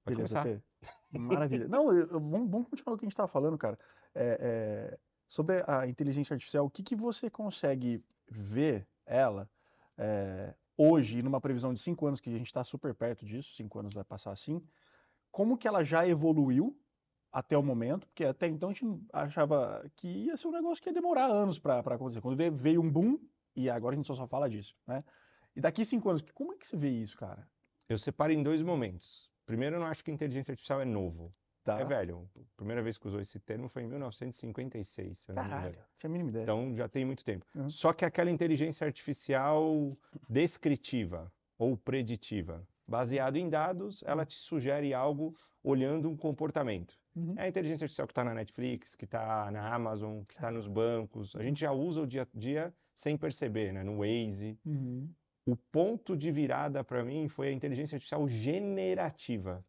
Pode Beleza, começar. Fê. Maravilha. Não, vamos continuar o que a gente estava falando, cara. Sobre a inteligência artificial, o que que você consegue ver ela hoje, numa previsão de 5 anos, que a gente está super perto disso, 5 anos vai passar assim, como que ela já evoluiu até o momento? Porque até então a gente achava que ia ser um negócio que ia demorar anos para acontecer. Quando veio um boom, e agora a gente só fala disso, né? E daqui 5 anos, como é que você vê isso, cara? Eu separo em dois momentos. Primeiro, eu não acho que inteligência artificial é novo. É Tá? velho. A primeira vez que usou esse termo foi em 1956, se eu não me engano. Caralho, tinha a mínima ideia. Então já tem muito tempo. Uhum. Só que aquela inteligência artificial descritiva ou preditiva, baseado em dados, ela Uhum. te sugere algo olhando um comportamento. Uhum. É a inteligência artificial que está na Netflix, que está na Amazon, que está nos Caramba. bancos. A Uhum. gente já usa o dia a dia sem perceber, né? No Waze. Uhum. O ponto de virada para mim foi a inteligência artificial generativa.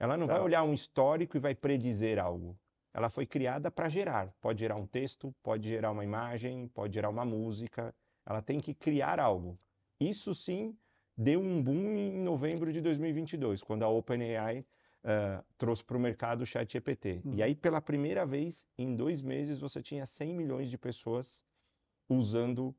Ela não vai Tá. olhar um histórico e vai predizer algo. Ela foi criada para gerar. Pode gerar um texto, pode gerar uma imagem, pode gerar uma música. Ela tem que criar algo. Isso sim deu um boom em novembro de 2022, quando a OpenAI trouxe para o mercado o ChatGPT. E Uhum. aí, pela primeira vez, em 2 meses, você tinha 100 milhões de pessoas usando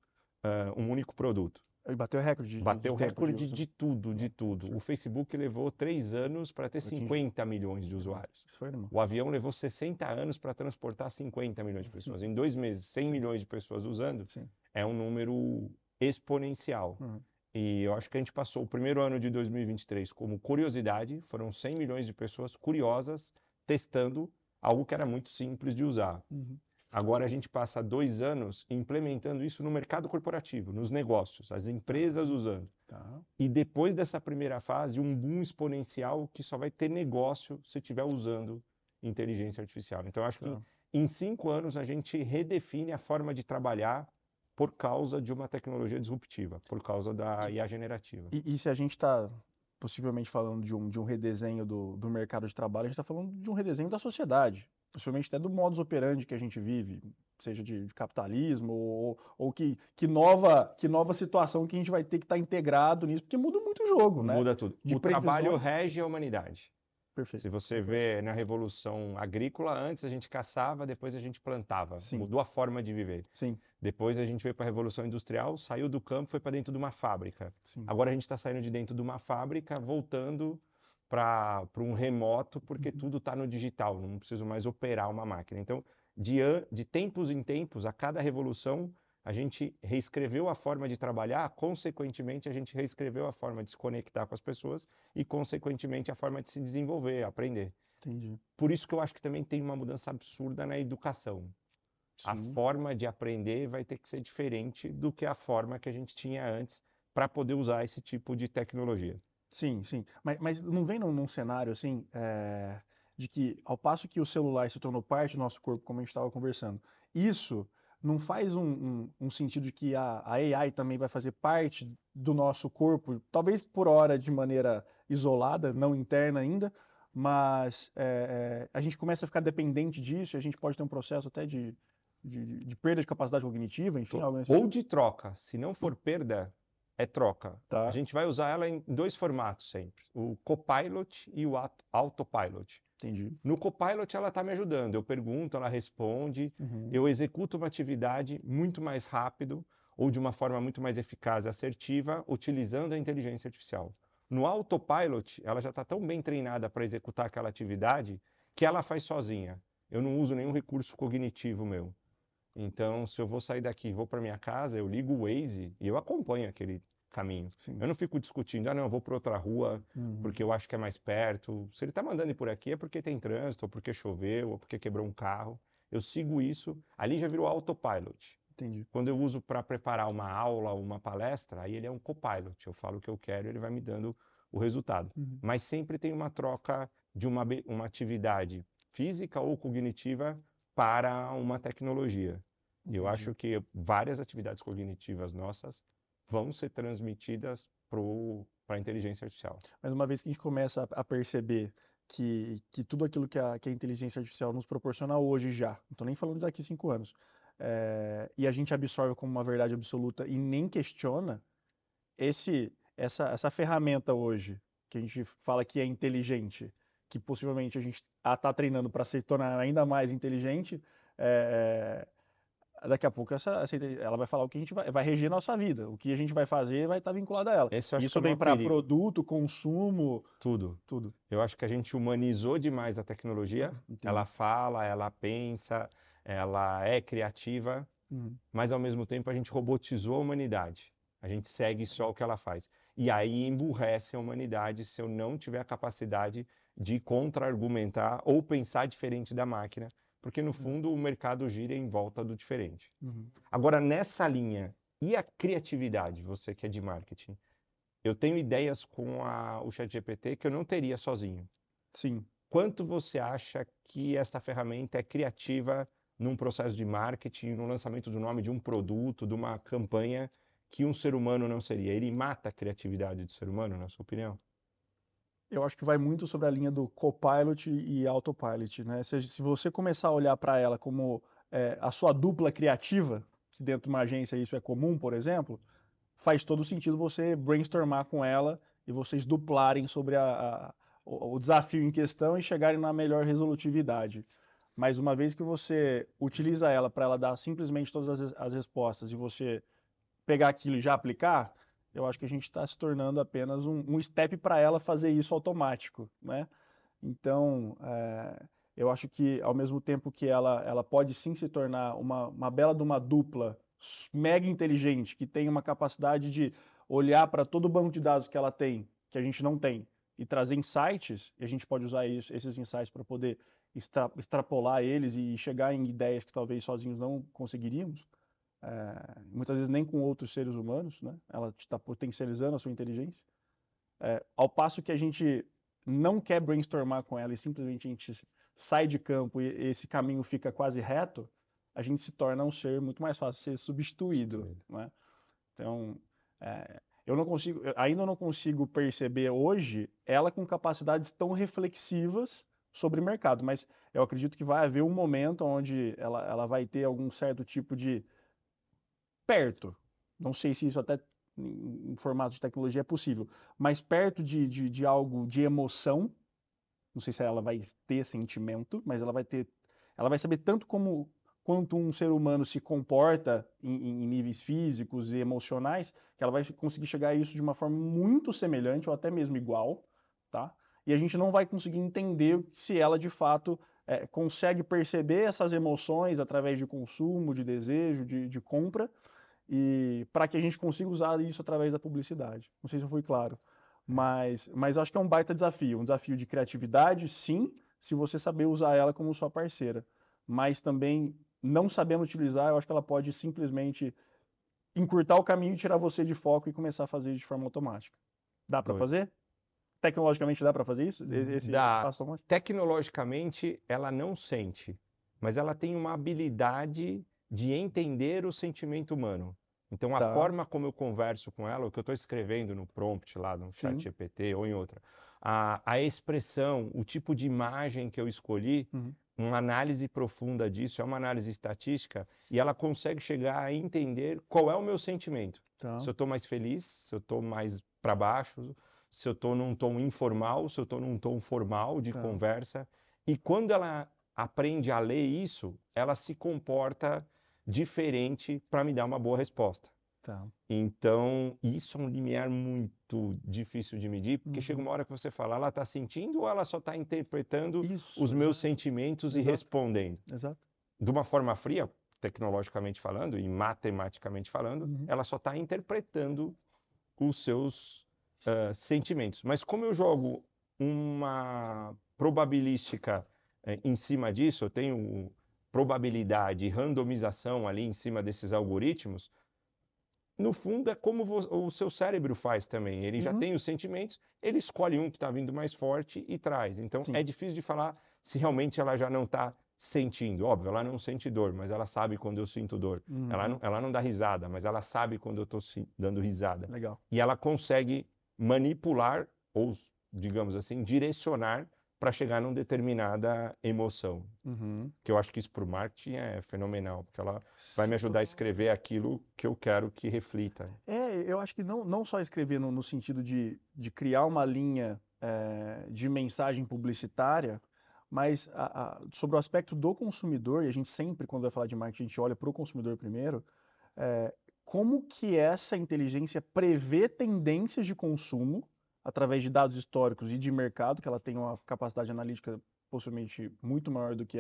um único produto. Aí bateu recorde de Bateu tempo de recorde uso. de tudo, de Não, tudo. O absurdo. Facebook levou 3 anos para ter Atingiu. 50 milhões de usuários. Isso foi animal. O avião levou 60 anos para transportar 50 milhões de pessoas. Em 2 meses, 100 Sim, milhões de pessoas usando, sim. é um número exponencial. Uhum. E eu acho que a gente passou o primeiro ano de 2023 como curiosidade, foram 100 milhões de pessoas curiosas testando algo que era muito simples de usar. Uhum. Agora a gente passa 2 anos implementando isso no mercado corporativo, nos negócios, as Tá, empresas usando. tá. E depois dessa primeira fase, um boom exponencial que só vai ter negócio se estiver usando inteligência artificial. Então, eu acho que Tá. em 5 anos a gente redefine a forma de trabalhar por causa de uma tecnologia disruptiva, por causa da E, IA generativa. e se a gente está possivelmente falando de um redesenho do mercado de trabalho, a gente está falando de um redesenho da sociedade, possivelmente até do modus operandi que a gente vive, seja de capitalismo ou que nova situação que a gente vai ter que estar integrado nisso, porque muda muito o jogo, né? Muda tudo. De O trabalho previsões. rege a humanidade. Se Perfeito, você concordo. vê na Revolução Agrícola, antes a gente caçava, depois a gente plantava. Sim, Mudou a forma de viver. sim, Depois a gente veio para a Revolução Industrial, saiu do campo, foi para dentro de uma fábrica. sim. Agora a gente está saindo de dentro de uma fábrica, voltando para um remoto, porque Uhum. tudo está no digital, não preciso mais operar uma máquina. Então, de tempos em tempos, a cada revolução, a gente reescreveu a forma de trabalhar, consequentemente, a gente reescreveu a forma de se conectar com as pessoas e, consequentemente, a forma de se desenvolver, aprender. Entendi. Por isso que eu acho que também tem uma mudança absurda na educação. A Sim. forma de aprender vai ter que ser diferente do que a forma que a gente tinha antes para poder usar esse tipo de tecnologia. Sim, sim. Mas não vem num cenário assim, de que ao passo que o celular se tornou parte do nosso corpo, como a gente estava conversando, isso não faz um sentido de que a AI também vai fazer parte do nosso corpo, talvez por hora de maneira isolada, não interna ainda, mas a gente começa a ficar dependente disso, e a gente pode ter um processo até de perda de capacidade cognitiva, enfim, algo nesse Ou sentido. de troca, se não for perda, é troca. A Tá, gente vai usar ela em dois formatos sempre: o Copilot e o Autopilot. entendi. No Copilot, ela está me ajudando. Eu pergunto, ela responde, Uhum, eu executo uma atividade muito mais rápido ou de uma forma muito mais eficaz e assertiva, utilizando a inteligência artificial. No Autopilot, ela já está tão bem treinada para executar aquela atividade que ela faz sozinha. Eu não uso nenhum recurso cognitivo meu. Então, se eu vou sair daqui e vou para minha casa, eu ligo o Waze e eu acompanho aquele caminho. sim. Eu não fico discutindo, ah, não, eu vou para outra rua Uhum, porque eu acho que é mais perto. Se ele está mandando ir por aqui é porque tem trânsito, ou porque choveu, ou porque quebrou um carro. Eu sigo isso. Ali já virou autopilot. entendi. Quando eu uso para preparar uma aula ou uma palestra, aí ele é um copilot. Eu falo o que eu quero e ele vai me dando o resultado. Uhum. Mas sempre tem uma troca de uma atividade física ou cognitiva para uma tecnologia. E eu Entendi. acho que várias atividades cognitivas nossas vão ser transmitidas para a inteligência artificial. Mas uma vez que a gente começa a perceber que tudo aquilo que a inteligência artificial nos proporciona hoje já, não estou nem falando daqui 5 anos, e a gente absorve como uma verdade absoluta e nem questiona, essa ferramenta hoje, que a gente fala que é inteligente, que possivelmente a gente está treinando para se tornar ainda mais inteligente, daqui a pouco ela vai falar o que a gente vai reger nossa vida, o que a gente vai fazer vai estar vinculado a ela. Esse eu acho que é Isso o vem maior para perigo. produto, consumo, Tudo. tudo. Eu acho que a gente humanizou demais a tecnologia. Entendi. Ela fala, ela pensa, ela é criativa, Uhum. mas ao mesmo tempo a gente robotizou a humanidade. A gente segue só o que ela faz. E aí emburrece a humanidade se eu não tiver a capacidade de contra-argumentar ou pensar diferente da máquina, porque no fundo o mercado gira em volta do diferente. Uhum. Agora, nessa linha, e a criatividade, você que é de marketing? Eu tenho ideias com o ChatGPT que eu não teria sozinho. Sim. Quanto você acha que essa ferramenta é criativa num processo de marketing, no lançamento do nome de um produto, de uma campanha, que um ser humano não seria? Ele mata a criatividade do ser humano, na sua opinião? Eu acho que vai muito sobre a linha do Copilot e Autopilot, né? Se você começar a olhar para ela como a sua dupla criativa, que dentro de uma agência isso é comum, por exemplo, faz todo sentido você brainstormar com ela e vocês duplarem sobre o desafio em questão e chegarem na melhor resolutividade. Mas uma vez que você utiliza ela para ela dar simplesmente todas as respostas e você pegar aquilo e já aplicar, eu acho que a gente está se tornando apenas um step para ela fazer isso automático, né? Então, eu acho que ao mesmo tempo que ela pode sim se tornar uma bela de uma dupla mega inteligente, que tem uma capacidade de olhar para todo o banco de dados que ela tem, que a gente não tem, e trazer insights, e a gente pode usar esses insights para poder extrapolar eles e chegar em ideias que talvez sozinhos não conseguiríamos, muitas vezes nem com outros seres humanos, né? Ela está potencializando a sua inteligência. Ao passo que a gente não quer brainstormar com ela e simplesmente a gente sai de campo e esse caminho fica quase reto, a gente se torna um ser muito mais fácil de ser substituído, né? Então, ainda não consigo perceber hoje ela com capacidades tão reflexivas sobre o mercado, mas eu acredito que vai haver um momento onde ela vai ter algum certo tipo de perto, não sei se isso até em formato de tecnologia é possível, mas perto de algo de emoção, não sei se ela vai ter sentimento, mas ela vai saber tanto quanto um ser humano se comporta em níveis físicos e emocionais, que ela vai conseguir chegar a isso de uma forma muito semelhante ou até mesmo igual, tá? E a gente não vai conseguir entender se ela de fato consegue perceber essas emoções através de consumo, de desejo, de compra, e para que a gente consiga usar isso através da publicidade. Não sei se eu fui claro, mas acho que é um baita desafio, um desafio de criatividade, sim, se você saber usar ela como sua parceira, mas também não sabendo utilizar, eu acho que ela pode simplesmente encurtar o caminho e tirar você de foco e começar a fazer de forma automática. Dá para fazer? Tecnologicamente dá para fazer isso? Esse passo automático? Tecnologicamente, ela não sente, mas ela tem uma habilidade de entender o sentimento humano. Então, a Tá, forma como eu converso com ela, o que eu estou escrevendo no prompt lá, no chat sim. GPT ou em outra, a expressão, o tipo de imagem que eu escolhi, Uhum. uma análise profunda disso, é uma análise estatística, e ela consegue chegar a entender qual é o meu sentimento. Tá, Se eu estou mais feliz, se eu estou mais para baixo, se eu estou num tom informal, se eu estou num tom formal de tá, conversa. E quando ela aprende a ler isso, ela se comporta diferente para me dar uma boa resposta. tá. Então, isso é um limiar muito difícil de medir, porque chega Uhum. uma hora que você fala, ela está sentindo ou ela só está interpretando os Isso, meus exato, sentimentos e exato, respondendo? exato. De uma forma fria, tecnologicamente falando e matematicamente falando, Uhum. ela só está interpretando os seus sentimentos. Mas como eu jogo uma probabilística em cima disso, eu tenho probabilidade e randomização ali em cima desses algoritmos, no fundo é como o seu cérebro faz também. Ele já Uhum. tem os sentimentos, ele escolhe um que está vindo mais forte e traz. Então Sim. é difícil de falar se realmente ela já não está sentindo. Óbvio, ela não sente dor, mas ela sabe quando eu sinto dor. Uhum. Ela não dá risada, mas ela sabe quando eu estou dando risada. Legal. E ela consegue manipular, ou digamos assim, direcionar para chegar numa determinada emoção. Uhum. Que eu acho que isso para o marketing é fenomenal, porque ela vai me Sim, ajudar a total. escrever aquilo que eu quero que reflita. Eu acho que não só escrever no sentido de criar uma linha de mensagem publicitária, mas sobre o aspecto do consumidor, e a gente sempre, quando vai falar de marketing, a gente olha para o consumidor primeiro, como que essa inteligência prevê tendências de consumo através de dados históricos e de mercado, que ela tem uma capacidade analítica possivelmente muito maior do que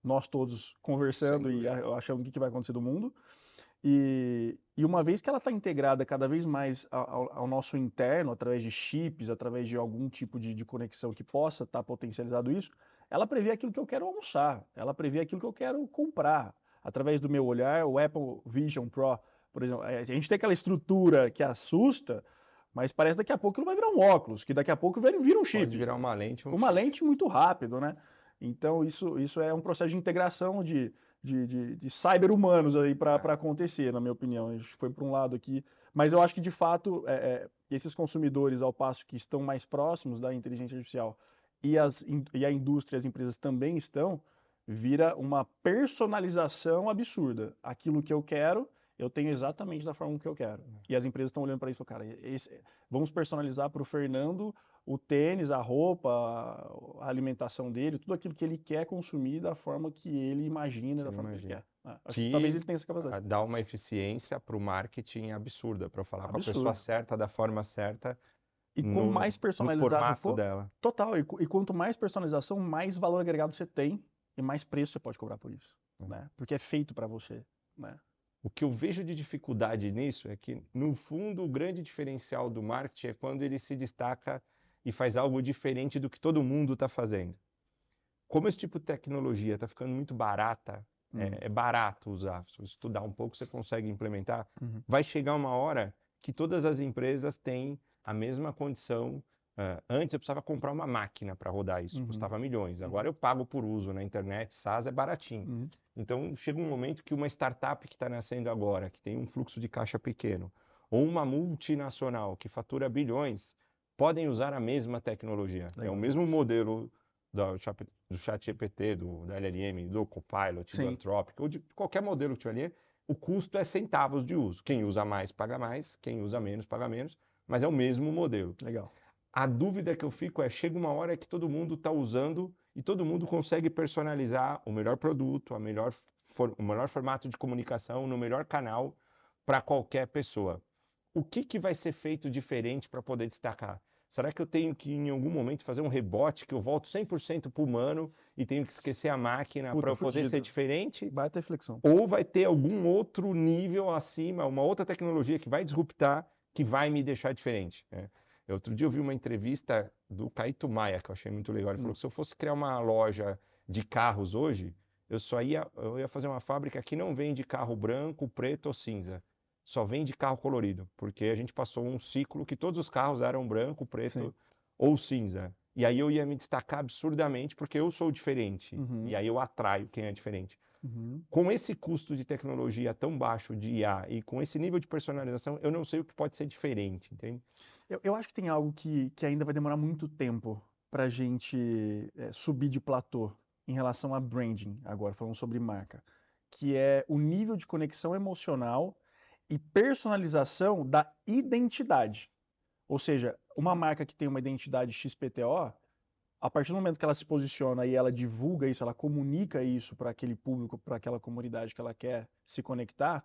nós todos conversando e achando o que vai acontecer do mundo. E uma vez que ela está integrada cada vez mais ao nosso interno, através de chips, através de algum tipo de conexão que possa estar potencializado isso, ela prevê aquilo que eu quero almoçar, ela prevê aquilo que eu quero comprar. Através do meu olhar, o Apple Vision Pro, por exemplo, a gente tem aquela estrutura que assusta, mas parece daqui a pouco ele vai virar um óculos, que daqui a pouco vira um chip. Pode virar uma lente, uma lente muito rápido, né? Então isso é um processo de integração de cyber-humanos aí para acontecer, na minha opinião. A gente foi para um lado aqui, mas eu acho que de fato esses consumidores, ao passo que estão mais próximos da inteligência artificial e a indústria, as empresas também estão, vira uma personalização absurda. Aquilo que eu quero, eu tenho exatamente da forma que eu quero. E as empresas estão olhando para isso e falam, cara, vamos personalizar para o Fernando o tênis, a roupa, a alimentação dele, tudo aquilo que ele quer consumir da forma que ele imagina, da forma que ele quer. Acho que talvez ele tenha essa capacidade. Dá uma eficiência para o marketing absurda, para eu falar com a pessoa certa, da forma certa, e quanto mais personalizado no formato for, dela. Total, e quanto mais personalização, mais valor agregado você tem e mais preço você pode cobrar por isso, né? Porque é feito para você, né? O que eu vejo de dificuldade nisso é que, no fundo, o grande diferencial do marketing é quando ele se destaca e faz algo diferente do que todo mundo está fazendo. Como esse tipo de tecnologia está ficando muito barata, é barato usar, se você estudar um pouco você consegue implementar, vai chegar uma hora que todas as empresas têm a mesma condição. Antes eu precisava comprar uma máquina para rodar isso, custava milhões. Agora eu pago por uso na internet, SaaS é baratinho. Então chega um momento que uma startup que está nascendo agora, que tem um fluxo de caixa pequeno, ou uma multinacional que fatura bilhões, podem usar a mesma tecnologia. É o mesmo modelo do ChatGPT, da LLM, do Copilot, do Anthropic, ou de qualquer modelo que tiver ali, o custo é centavos de uso. Quem usa mais, paga mais, quem usa menos, paga menos, mas é o mesmo modelo. Legal. A dúvida que eu fico chega uma hora que todo mundo está usando e todo mundo consegue personalizar o melhor produto, o melhor formato de comunicação, no melhor canal para qualquer pessoa. O que vai ser feito diferente para poder destacar? Será que eu tenho que, em algum momento, fazer um rebote que eu volto 100% para o humano e tenho que esquecer a máquina para eu poder ser diferente? Vai ter flexão. Ou vai ter algum outro nível acima, uma outra tecnologia que vai disruptar, que vai me deixar diferente? Outro dia eu vi uma entrevista do Caíto Maia, que eu achei muito legal. Ele falou que se eu fosse criar uma loja de carros hoje, eu ia fazer uma fábrica que não vende carro branco, preto ou cinza. Só vende carro colorido, porque a gente passou um ciclo que todos os carros eram branco, preto ou cinza. E aí eu ia me destacar absurdamente porque eu sou diferente. E aí eu atraio quem é diferente. Com esse custo de tecnologia tão baixo de IA e com esse nível de personalização, eu não sei o que pode ser diferente, entende? Eu acho que tem algo que ainda vai demorar muito tempo para a gente subir de platô em relação a branding, agora falando sobre marca, que é o nível de conexão emocional e personalização da identidade. Ou seja, uma marca que tem uma identidade XPTO, a partir do momento que ela se posiciona e ela divulga isso, ela comunica isso para aquele público, para aquela comunidade que ela quer se conectar,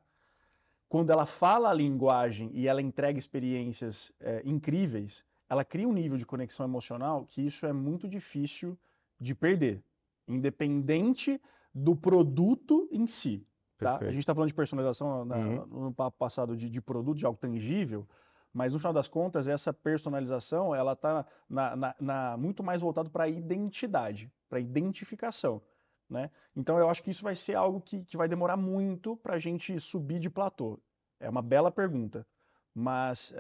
quando ela fala a linguagem e ela entrega experiências incríveis, ela cria um nível de conexão emocional que isso é muito difícil de perder, independente do produto em si. Tá? A gente está falando de personalização no papo passado de produto, de algo tangível, mas no final das contas, essa personalização ela está muito mais voltado para a identidade, para a identificação. Né? Então eu acho que isso vai ser algo que vai demorar muito para a gente subir de platô. É uma bela pergunta, mas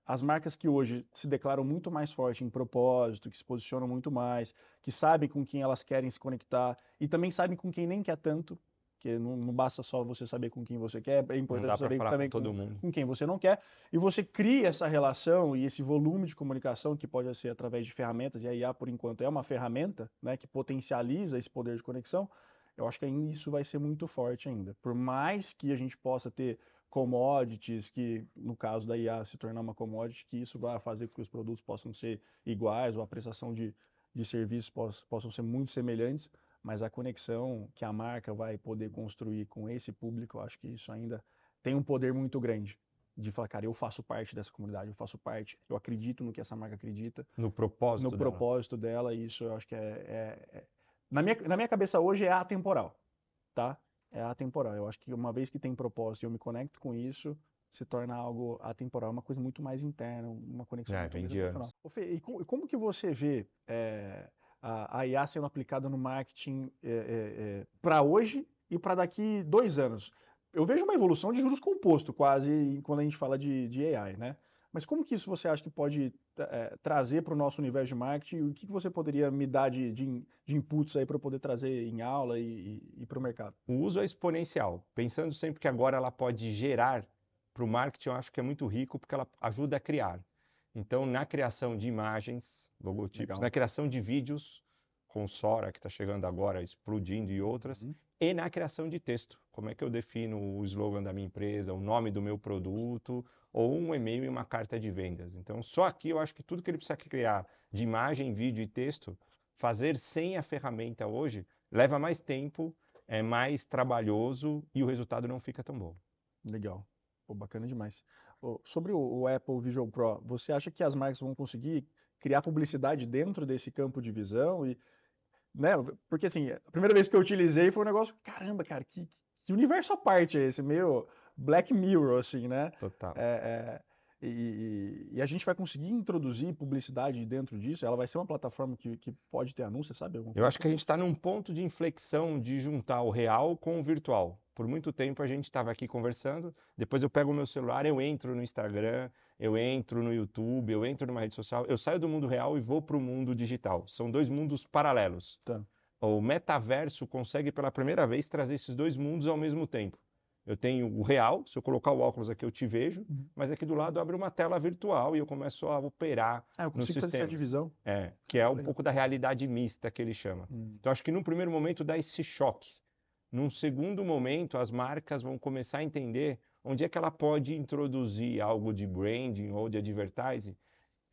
as marcas que hoje se declaram muito mais fortes em propósito, que se posicionam muito mais, que sabem com quem elas querem se conectar e também sabem com quem nem quer tanto, porque não basta só você saber com quem você quer, é importante saber também com quem você não quer, e você cria essa relação e esse volume de comunicação que pode ser através de ferramentas, e a IA, por enquanto, é uma ferramenta, né, que potencializa esse poder de conexão. Eu acho que ainda isso vai ser muito forte ainda. Por mais que a gente possa ter commodities, que no caso da IA se tornar uma commodity, que isso vai fazer com que os produtos possam ser iguais ou a prestação de serviços possam ser muito semelhantes, mas a conexão que a marca vai poder construir com esse público, eu acho que isso ainda tem um poder muito grande de falar, cara, eu faço parte dessa comunidade, eu faço parte, eu acredito no que essa marca acredita, No no propósito dela. propósito dela, e isso eu acho que na minha cabeça hoje é atemporal, tá? É atemporal. Eu acho que uma vez que tem propósito e eu me conecto com isso, se torna algo atemporal, uma coisa muito mais interna, uma conexão muito Vem mais de emocional. anos. Ô, Fê, e como que você vê a IA sendo aplicada no marketing para hoje e para daqui 2 anos? Eu vejo uma evolução de juros composto quase quando a gente fala de AI, né? Mas como que isso você acha que pode trazer para o nosso universo de marketing? E o que você poderia me dar de inputs aí para eu poder trazer em aula e para o mercado? O uso é exponencial. Pensando sempre que agora ela pode gerar para o marketing, eu acho que é muito rico porque ela ajuda a criar. Então, na criação de imagens, logotipos, Legal. na criação de vídeos, com Sora, que está chegando agora, explodindo e outras, Uhum. e na criação de texto. Como é que eu defino o slogan da minha empresa, o nome do meu produto, ou um e-mail e uma carta de vendas. Então, só aqui eu acho que tudo que ele precisa criar de imagem, vídeo e texto, fazer sem a ferramenta hoje, leva mais tempo, é mais trabalhoso e o resultado não fica tão bom. Legal. Pô, bacana demais. Sobre o Apple Visual Pro, você acha que as marcas vão conseguir criar publicidade dentro desse campo de visão? E, né, porque assim, a primeira vez que eu utilizei foi um negócio, caramba, cara, que universo à parte é esse? Meio Black Mirror, assim, né? Total. E a gente vai conseguir introduzir publicidade dentro disso? Ela vai ser uma plataforma que pode ter anúncio, sabe? Alguma Eu coisa acho que a gente está num ponto de inflexão de juntar o real com o virtual. Por muito tempo a gente estava aqui conversando, depois eu pego o meu celular, eu entro no Instagram, eu entro no YouTube, eu entro numa rede social, eu saio do mundo real e vou para o mundo digital. São dois mundos paralelos. Tá. O metaverso consegue pela primeira vez trazer esses dois mundos ao mesmo tempo. Eu tenho o real, se eu colocar o óculos aqui eu te vejo, Uhum. mas aqui do lado abre uma tela virtual e eu começo a operar Eu nos consigo fazer essa sistemas. divisão. Que é um Legal. pouco da realidade mista que ele chama. Então acho que num primeiro momento dá esse choque. Num segundo momento, as marcas vão começar a entender onde é que ela pode introduzir algo de branding ou de advertising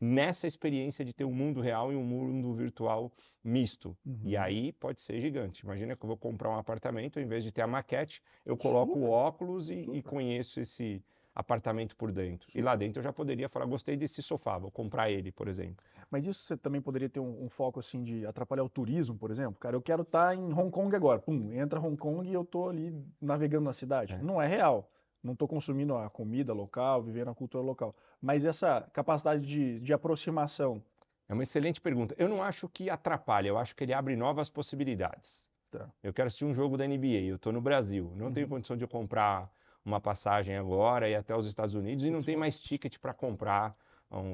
nessa experiência de ter um mundo real e um mundo virtual misto. E Uhum. aí pode ser gigante. Imagina que eu vou comprar um apartamento, em vez de ter a maquete, eu coloco o Super, óculos e super, conheço esse apartamento por dentro. E super. lá dentro eu já poderia falar, gostei desse sofá, vou comprar ele, por exemplo. Mas isso você também poderia ter um foco assim de atrapalhar o turismo, por exemplo? Cara, eu quero estar em Hong Kong agora. Pum, entra Hong Kong e eu tô ali navegando na cidade. É. Não é real. Não estou consumindo a comida local, vivendo a cultura local. Mas essa capacidade de aproximação. É uma excelente pergunta. Eu não acho que atrapalha, eu acho que ele abre novas possibilidades. Tá. Eu quero assistir um jogo da NBA, eu estou no Brasil, não tenho condição de eu comprar uma passagem agora e ir até os Estados Unidos e não tem mais ticket para comprar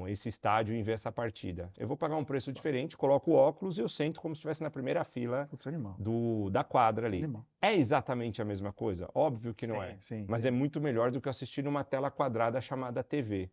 esse estádio e ver essa partida. Eu vou pagar um preço diferente, coloco o óculos e eu sento como se estivesse na primeira fila Putz, animal. da quadra ali. Animal. É exatamente a mesma coisa? Óbvio que não Sim, é, sim, mas sim. é muito melhor do que assistir numa tela quadrada chamada TV.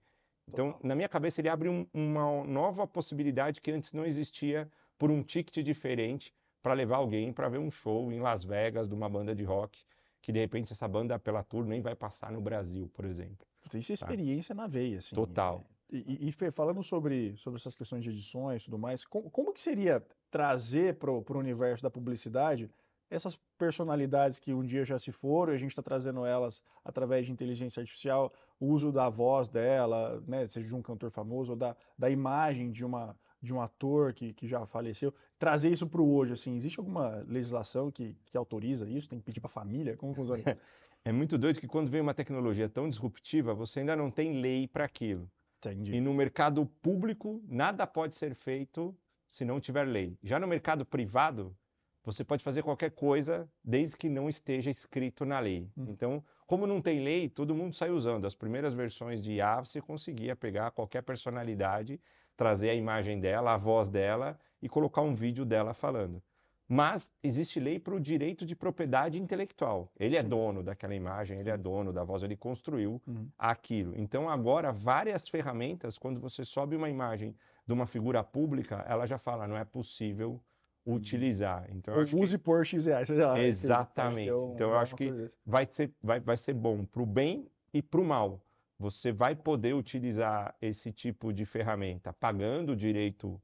Então, Total. na minha cabeça, ele abre uma nova possibilidade que antes não existia por um ticket diferente para levar alguém para ver um show em Las Vegas de uma banda de rock, que de repente essa banda pela tour nem vai passar no Brasil, por exemplo. Putz, isso é Tá? experiência na veia, assim. Total. E Fê, falando sobre essas questões de edições e tudo mais, como que seria trazer para o universo da publicidade essas personalidades que um dia já se foram e a gente está trazendo elas através de inteligência artificial, o uso da voz dela, né, seja de um cantor famoso ou da imagem de um ator que já faleceu, trazer isso para o hoje, assim, existe alguma legislação que autoriza isso? Tem que pedir para a família? Como funciona isso? É muito doido que quando vem uma tecnologia tão disruptiva, você ainda não tem lei para aquilo. Entendi. E no mercado público, nada pode ser feito se não tiver lei. Já no mercado privado, você pode fazer qualquer coisa desde que não esteja escrito na lei. Então, como não tem lei, todo mundo sai usando. As primeiras versões de IA, você conseguia pegar qualquer personalidade, trazer a imagem dela, a voz dela e colocar um vídeo dela falando. Mas existe lei para o direito de propriedade intelectual. Ele é Sim. dono daquela imagem, ele é dono da voz, ele construiu Uhum. aquilo. Então, agora, várias ferramentas, quando você sobe uma imagem de uma figura pública, ela já fala, não é possível utilizar. Então, eu Ou acho use que por X reais, sei lá, enfim, pode ter exatamente. Então, eu acho uma que coisa dessa. vai ser bom para o bem e para o mal. Você vai poder utilizar esse tipo de ferramenta pagando o direito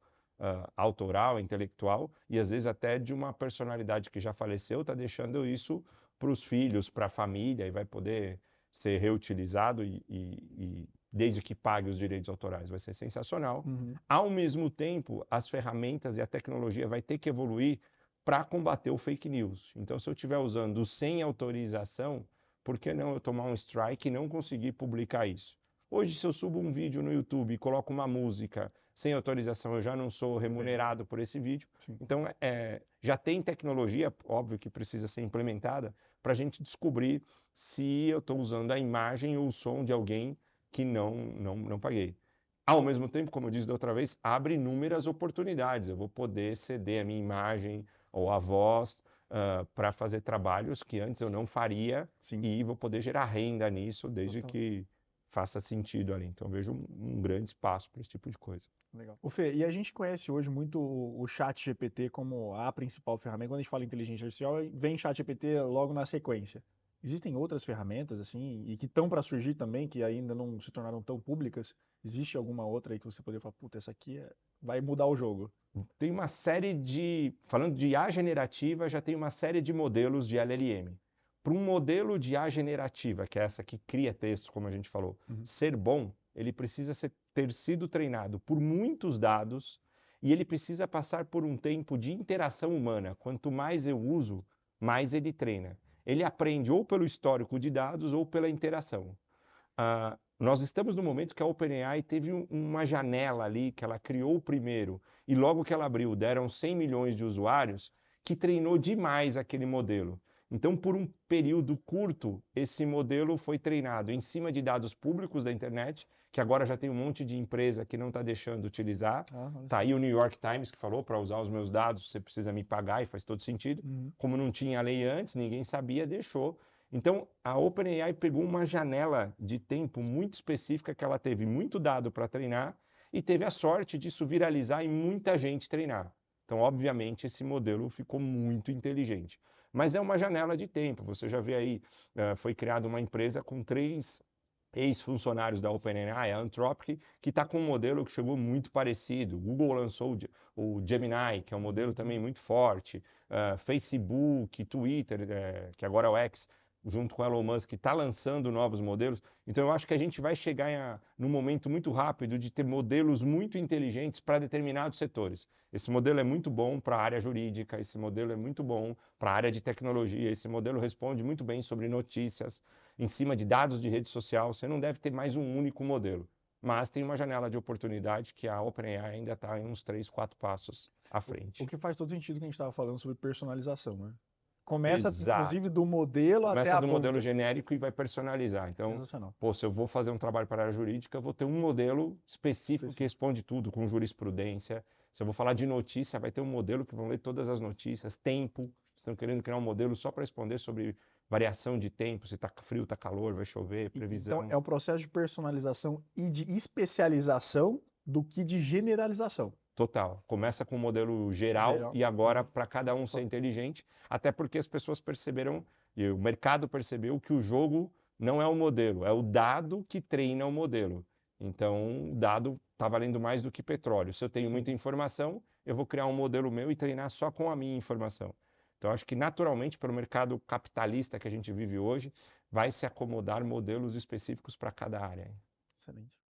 autoral, intelectual, e às vezes até de uma personalidade que já faleceu, está deixando isso para os filhos, para a família, e vai poder ser reutilizado e desde que pague os direitos autorais. Vai ser sensacional. Uhum. Ao mesmo tempo, as ferramentas e a tecnologia vai ter que evoluir para combater o fake news. Então, se eu estiver usando sem autorização, por que não eu tomar um strike e não conseguir publicar isso? Hoje, se eu subo um vídeo no YouTube e coloco uma música sem autorização, eu já não sou remunerado por esse vídeo. Sim. Então, já tem tecnologia, óbvio que precisa ser implementada, para a gente descobrir se eu estou usando a imagem ou o som de alguém que não paguei. Ao mesmo tempo, como eu disse da outra vez, abre inúmeras oportunidades. Eu vou poder ceder a minha imagem ou a voz para fazer trabalhos que antes eu não faria. Sim. E vou poder gerar renda nisso, desde Total. que faça sentido ali. Então, eu vejo um grande espaço para esse tipo de coisa. Legal. O Fê, e a gente conhece hoje muito o chat GPT como a principal ferramenta. Quando a gente fala em inteligência artificial, vem chat GPT logo na sequência. Existem outras ferramentas, assim, e que estão para surgir também, que ainda não se tornaram tão públicas? Existe alguma outra aí que você poderia falar, puta, essa aqui vai mudar o jogo? Tem uma série falando de IA generativa, já tem uma série de modelos de LLM. Para um modelo de IA generativa, que é essa que cria texto, como a gente falou, ser bom, ele precisa ter sido treinado por muitos dados e ele precisa passar por um tempo de interação humana. Quanto mais eu uso, mais ele treina. Ele aprende ou pelo histórico de dados ou pela interação. Nós estamos no momento que a OpenAI teve uma janela ali, que ela criou o primeiro, e logo que ela abriu, deram 100 milhões de usuários, que treinou demais aquele modelo. Então, por um período curto, esse modelo foi treinado em cima de dados públicos da internet, que agora já tem um monte de empresa que não está deixando utilizar. Está aí o New York Times que falou, para usar os meus dados, você precisa me pagar, e faz todo sentido. Como não tinha lei antes, ninguém sabia, deixou. Então, a OpenAI pegou uma janela de tempo muito específica que ela teve muito dado para treinar e teve a sorte disso viralizar e muita gente treinar. Então, obviamente, esse modelo ficou muito inteligente. Mas é uma janela de tempo. Você já vê aí, foi criada uma empresa com 3 ex-funcionários da OpenAI, a Anthropic, que está com um modelo que chegou muito parecido. O Google lançou o Gemini, que é um modelo também muito forte. Facebook, Twitter, que agora é o X, junto com o Elon Musk, está lançando novos modelos. Então, eu acho que a gente vai chegar num momento muito rápido de ter modelos muito inteligentes para determinados setores. Esse modelo é muito bom para a área jurídica, esse modelo é muito bom para a área de tecnologia, esse modelo responde muito bem sobre notícias, em cima de dados de rede social. Você não deve ter mais um único modelo. Mas tem uma janela de oportunidade que a OpenAI ainda está em uns 3, 4 passos à frente. O que faz todo sentido que a gente estava falando sobre personalização, né? Começa, Exato. inclusive, do modelo até Começa a do modelo ponta. genérico e vai personalizar. Então, Sensacional. se eu vou fazer um trabalho para a área jurídica, eu vou ter um modelo específico que responde tudo, com jurisprudência. Se eu vou falar de notícia, vai ter um modelo que vão ler todas as notícias, tempo. Estão querendo criar um modelo só para responder sobre variação de tempo, se está frio, está calor, vai chover, previsão. Então, é um processo de personalização e de especialização do que de generalização. Total. Começa com um modelo geral e agora para cada um ser inteligente, até porque as pessoas perceberam, e o mercado percebeu, que o jogo não é o modelo, é o dado que treina o modelo. Então, o dado está valendo mais do que petróleo. Se eu tenho muita informação, eu vou criar um modelo meu e treinar só com a minha informação. Então, acho que naturalmente, para o mercado capitalista que a gente vive hoje, vai se acomodar modelos específicos para cada área. Excelente.